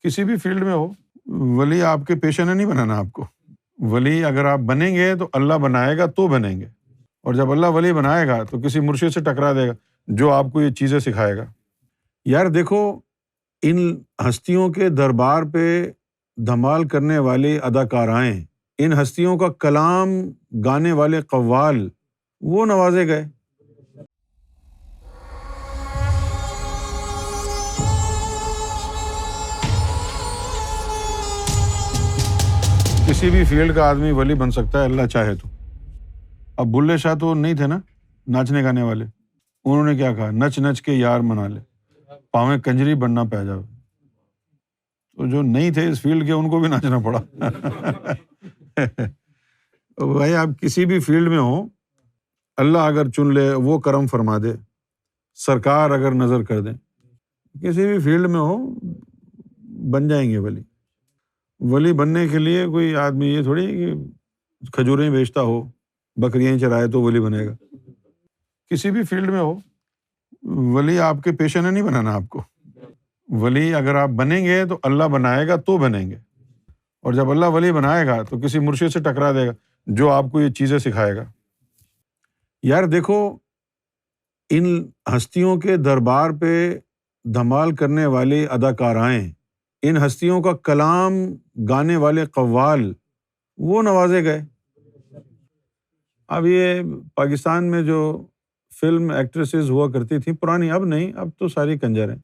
کسی بھی فیلڈ میں ہو، ولی آپ کے پیشے نے نہیں بنانا آپ کو. ولی اگر آپ بنیں گے تو اللہ بنائے گا تو بنیں گے، اور جب اللہ ولی بنائے گا تو کسی مرشد سے ٹکرا دے گا جو آپ کو یہ چیزیں سکھائے گا. یار دیکھو، ان ہستیوں کے دربار پہ دھمال کرنے والی اداکارائیں، ان ہستیوں کا کلام گانے والے قوال، وہ نوازے گئے. کسی بھی فیلڈ کا آدمی ولی بن سکتا ہے اللہ چاہے تو. اب بلے شاہ تو نہیں تھے نا ناچنے گانے والے، انہوں نے کیا کہا؟ نچ نچ کے یار منا لے، پاویں کنجری بننا پہ جاؤ. تو جو نہیں تھے اس فیلڈ کے ان کو بھی ناچنا پڑا. بھائی آپ کسی بھی فیلڈ میں ہوں، اللہ اگر چن لے، وہ کرم فرما دے، سرکار اگر نظر کر دیں، کسی بھی فیلڈ میں ہو بن جائیں گے ولی. ولی بننے کے لیے کوئی آدمی یہ تھوڑی کہ کھجوریں بیچتا ہو، بکریاں چرائے تو ولی بنے گا. کسی بھی فیلڈ میں ہو، ولی آپ کے پیشے نے نہیں بنانا آپ کو. ولی اگر آپ بنیں گے تو اللہ بنائے گا تو بنیں گے، اور جب اللہ ولی بنائے گا تو کسی مرشد سے ٹکرا دے گا جو آپ کو یہ چیزیں سکھائے گا. یار دیکھو، ان ہستیوں کے دربار پہ دھمال کرنے والی اداکارائیں، ان ہستیوں کا کلام گانے والے قوال، وہ نوازے گئے. اب یہ پاکستان میں جو فلم ایکٹریسز ہوا کرتی تھیں پرانی، اب نہیں، اب تو ساری کنجر ہیں.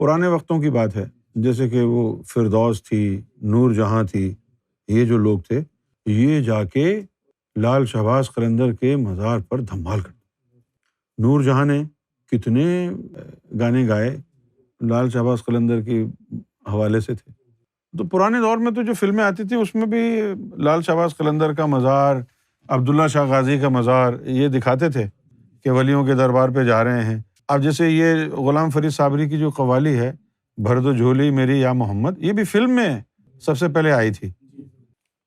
پرانے وقتوں کی بات ہے، جیسے کہ وہ فردوس تھی، نور جہاں تھی، یہ جو لوگ تھے، یہ جا کے لال شہباز قلندر کے مزار پر دھمال کر. نور جہاں نے کتنے گانے گائے لال شہباز قلندر کے حوالے سے تھے. تو پرانے دور میں تو جو فلمیں آتی تھیں اس میں بھی لال شہباز قلندر کا مزار، عبداللہ شاہ غازی کا مزار یہ دکھاتے تھے کہ ولیوں کے دربار پہ جا رہے ہیں. اب جیسے یہ غلام فرید صابری کی جو قوالی ہے، بھر دو جھولی میری یا محمد، یہ بھی فلم میں سب سے پہلے آئی تھی.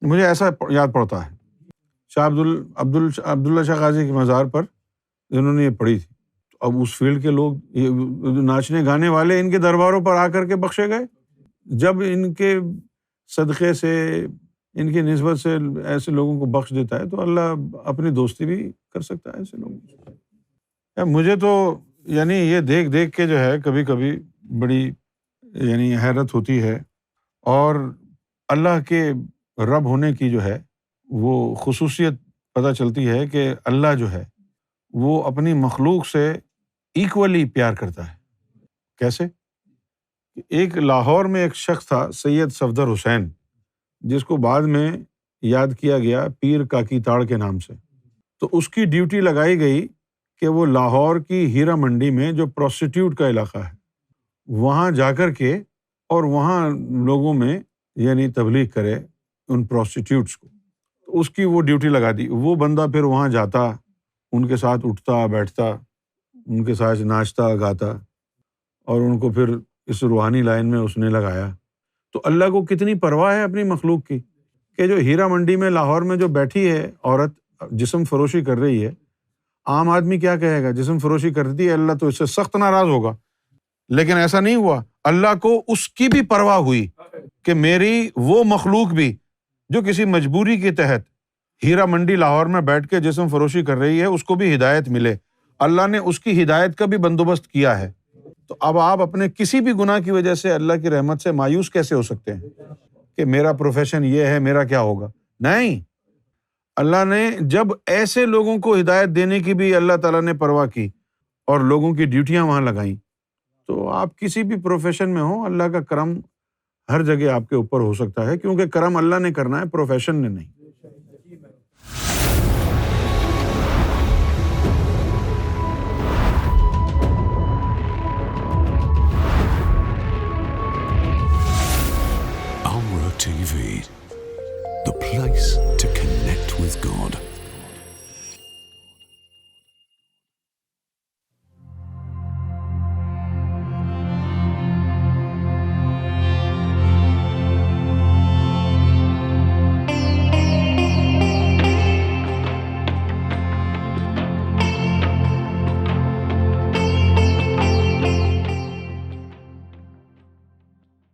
مجھے ایسا یاد پڑتا ہے شاہ عبداللہ شاہ غازی کے مزار پر انہوں نے یہ پڑھی تھی. اب اس فیلڈ کے لوگ، یہ ناچنے گانے والے، ان کے درباروں پر آ کر کے بخشے گئے. جب ان کے صدقے سے، ان کی نسبت سے ایسے لوگوں کو بخش دیتا ہے تو اللہ اپنی دوستی بھی کر سکتا ہے ایسے لوگوں سے. مجھے تو یعنی یہ دیکھ دیکھ کے جو ہے کبھی کبھی بڑی یعنی حیرت ہوتی ہے، اور اللہ کے رب ہونے کی جو ہے وہ خصوصیت پتہ چلتی ہے کہ اللہ جو ہے وہ اپنی مخلوق سے ایکولی پیار کرتا ہے. کیسے؟ ایک لاہور میں ایک شخص تھا سید صفدر حسین، جس کو بعد میں یاد کیا گیا پیر کاکی تاڑ کے نام سے. تو اس کی ڈیوٹی لگائی گئی کہ وہ لاہور کی ہیرا منڈی میں جو پروسٹیٹیوٹ کا علاقہ ہے وہاں جا کر کے اور وہاں لوگوں میں یعنی تبلیغ کرے ان پروسٹیٹیوٹس کو. تو اس کی وہ ڈیوٹی لگا دی. وہ بندہ پھر وہاں جاتا، ان کے ساتھ اٹھتا بیٹھتا، ان کے ساتھ ناچتا گاتا، اور ان کو پھر اس روحانی لائن میں اس نے لگایا. تو اللہ کو کتنی پرواہ ہے اپنی مخلوق کی کہ جو ہیرا منڈی میں لاہور میں جو بیٹھی ہے عورت جسم فروشی کر رہی ہے، عام آدمی کیا کہے گا؟ جسم فروشی کرتی ہے، اللہ تو اس سے سخت ناراض ہوگا. لیکن ایسا نہیں ہوا. اللہ کو اس کی بھی پرواہ ہوئی کہ میری وہ مخلوق بھی جو کسی مجبوری کے تحت ہیرا منڈی لاہور میں بیٹھ کے جسم فروشی کر رہی ہے، اس کو بھی ہدایت ملے. اللہ نے اس کی ہدایت کا بھی بندوبست کیا ہے. تو اب آپ اپنے کسی بھی گناہ کی وجہ سے اللہ کی رحمت سے مایوس کیسے ہو سکتے ہیں کہ میرا پروفیشن یہ ہے، میرا کیا ہوگا؟ نہیں، اللہ نے جب ایسے لوگوں کو ہدایت دینے کی بھی اللہ تعالیٰ نے پرواہ کی اور لوگوں کی ڈیوٹیاں وہاں لگائیں. تو آپ کسی بھی پروفیشن میں ہوں، اللہ کا کرم ہر جگہ آپ کے اوپر ہو سکتا ہے، کیونکہ کرم اللہ نے کرنا ہے، پروفیشن نے نہیں. TV, the place to connect with God.